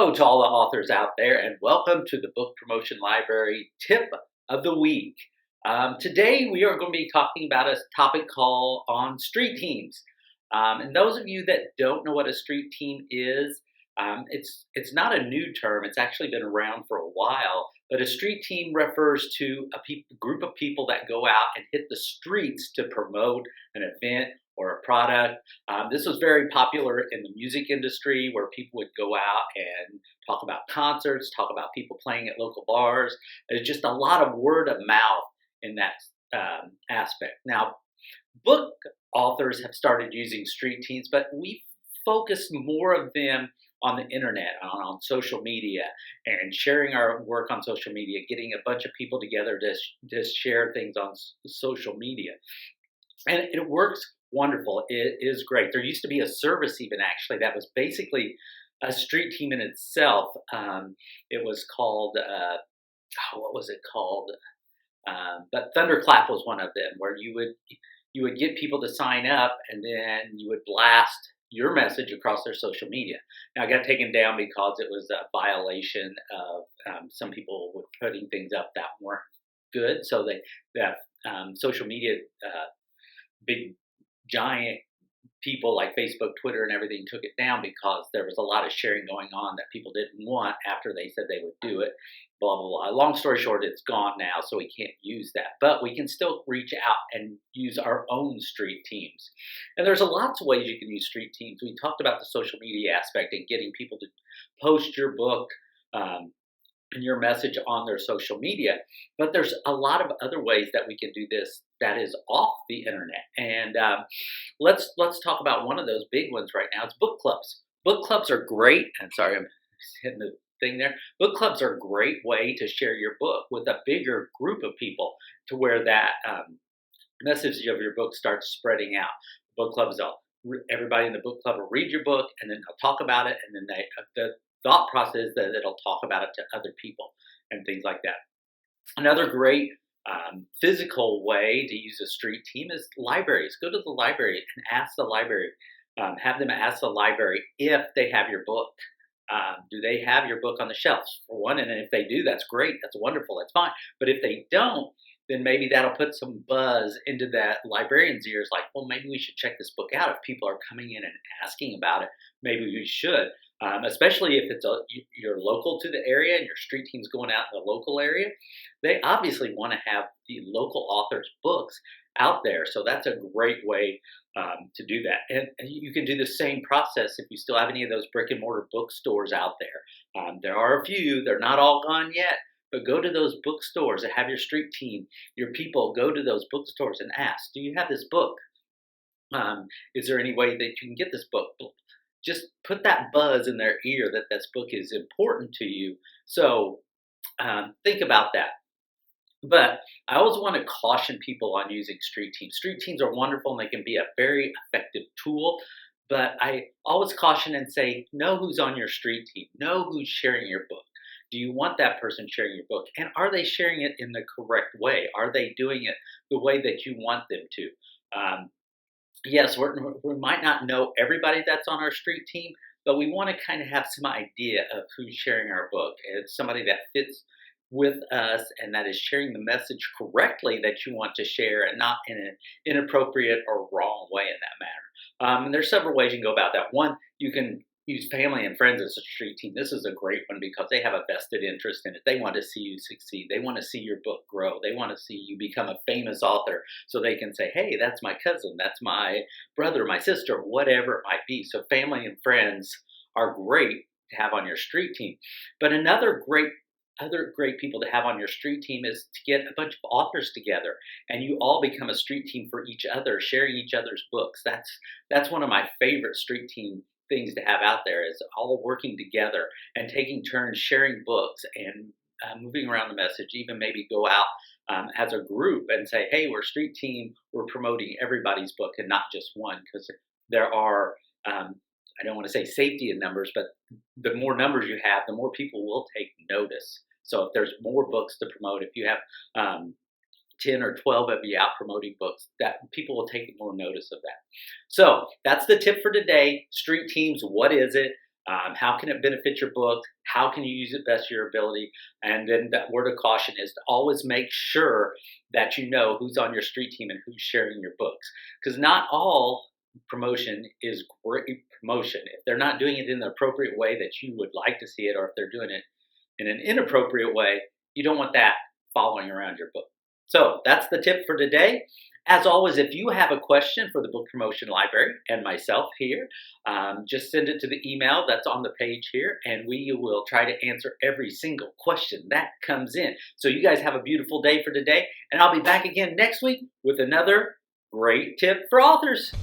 Hello to all the authors out there, and welcome to the Book Promotion Library Tip of the Week. Today, we are going to be talking about a topic called on street teams. And those of you that don't know what a street team is, it's not a new term. It's actually been around for a while. But a street team refers to a group of people that go out and hit the streets to promote an event or a product. This was very popular in the music industry, where people would go out and talk about concerts, talk about people playing at local bars. There's just a lot of word of mouth in that aspect. Now, book authors have started using street teams, but we focus more of them on the internet, on social media, and sharing our work on social media, getting a bunch of people together to share things on social media. And it works wonderful. It is great. There used to be a service even actually that was basically a street team in itself. It was called, what was it called? But Thunderclap was one of them, where you would get people to sign up, and then you would blast your message across their social media. Now, I got taken down because it was a violation of some people were putting things up that weren't good. So social media, big giant people like Facebook, Twitter, and everything took it down because there was a lot of sharing going on that people didn't want after they said they would do it. Blah, blah, blah. Long story short, it's gone now, so we can't use that. But we can still reach out and use our own street teams. And there's lots of ways you can use street teams. We talked about the social media aspect and getting people to post your book and your message on their social media. But there's a lot of other ways that we can do this that is off the internet. And let's talk about one of those big ones right now. It's book clubs. Book clubs are great. And sorry, I'm hitting the thing there. Book clubs are a great way to share your book with a bigger group of people, to where that message of your book starts spreading out. Book clubs, everybody in the book club will read your book, and then they'll talk about it, and then the thought process that it'll talk about it to other people and things like that. Another great physical way to use a street team is libraries. Go to the library and ask the library, have them ask the library if they have your book. Do they have your book on the shelves, for one? And if they do, that's great. That's wonderful. That's fine. But if they don't, then maybe that'll put some buzz into that librarian's ears, like, well, maybe we should check this book out. If people are coming in and asking about it, maybe we should. Especially if you're local to the area and your street team's going out in the local area. They obviously want to have the local author's books out there. So that's a great way to do that. And you can do the same process if you still have any of those brick and mortar bookstores out there. There are a few. They're not all gone yet. But go to those bookstores that have your street team, your people. Go to those bookstores and ask, do you have this book? Is there any way that you can get this book? Just put that buzz in their ear that this book is important to you. So think about that. But I always want to caution people on using street teams. Street teams are wonderful, and they can be a very effective tool. But I always caution and say, know who's on your street team. Know who's sharing your book. Do you want that person sharing your book? And are they sharing it in the correct way? Are they doing it the way that you want them to? Yes, we might not know everybody that's on our street team, but we want to kind of have some idea of who's sharing our book. It's somebody that fits with us and that is sharing the message correctly that you want to share, and not in an inappropriate or wrong way in that manner. And there's several ways you can go about that. One, you can use family and friends as a street team. This is a great one because they have a vested interest in it. They want to see you succeed. They want to see your book grow. They want to see you become a famous author, so they can say, hey, that's my cousin, that's my brother, my sister, whatever it might be. So family and friends are great to have on your street team. But other great people to have on your street team is to get a bunch of authors together, and you all become a street team for each other, sharing each other's books. That's one of my favorite street team things to have out there, is all working together and taking turns sharing books and moving around the message. Even maybe go out as a group and say, hey, we're a street team, we're promoting everybody's book and not just one, because there are I don't want to say safety in numbers, but the more numbers you have, the more people will take notice. So if there's more books to promote, if you have 10 or 12 of you out promoting books, that people will take more notice of that. So that's the tip for today. Street teams, what is it? How can it benefit your book? How can you use it best to your ability? And then that word of caution is to always make sure that you know who's on your street team and who's sharing your books. Because not all promotion is great promotion. If they're not doing it in the appropriate way that you would like to see it, or if they're doing it in an inappropriate way, you don't want that following around your book. So that's the tip for today. As always, if you have a question for the Book Promotion Library and myself here, just send it to the email that's on the page here, and we will try to answer every single question that comes in. So you guys have a beautiful day for today, and I'll be back again next week with another great tip for authors.